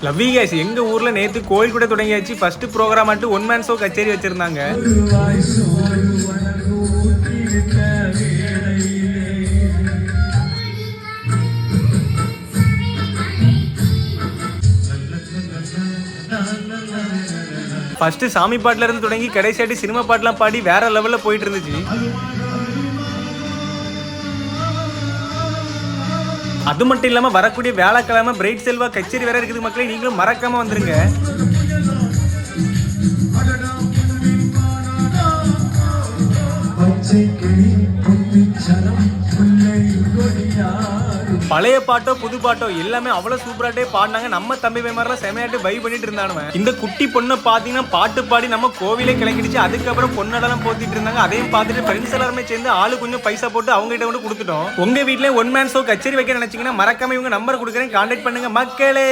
லவ்வி case எங்க ஊர்ல நேத்து கோயில் கூட தொடங்கியாச்சு. ஃபர்ஸ்ட் ப்ரோக்ராம் மட்டும் ஒன் மேன் ஷோ கச்சேரி வச்சிருந்தாங்க. ஃபர்ஸ்ட் சாமி பாட்டுல இருந்து தொடங்கி கடைசியாட்டி சினிமா பாட்டுலாம் பாடி வேற லெவல்ல போயிட்டு இருந்துச்சு. அது மட்டும் இல்லாம வரக்கூடிய வியாழக்கிழமை பிரைட் செல்வா கச்சேரி வேற இருக்குது மக்களே, நீங்களும் மறக்காம வந்துருங்க. பழைய பாட்டோ புது பாட்டோ எல்லாமே அவ்வளவு சூப்பராட்டே பாடினாங்க. நம்ம தம்பி வேமாரெல்லாம் செமையாட்டு வைப் பண்ணிட்டு இருந்தானுவன். இந்த குட்டி பொண்ணை பாத்தீங்கன்னா பாட்டு பாடி நம்ம கோவிலே கிளங்கிடுச்சு. அதுக்கப்புறம் பொண்ணடெல்லாம் போத்திட்டு இருந்தாங்க. அதையும் பார்த்துட்டு ஃப்ரெண்ட்ஸ் எல்லாருமே சேர்ந்து ஆளு கொஞ்சம் பைசா போட்டு அவங்க கிட்ட கொண்டு கொடுத்துட்டோம். உங்க வீட்லயே ஒன் மேன் ஷோ கச்சேரி வைக்க நினைச்சீங்கன்னா மறக்காம இவங்க நம்பர் கொடுக்குறேன், கான்டாக்ட் பண்ணுங்க மக்களே.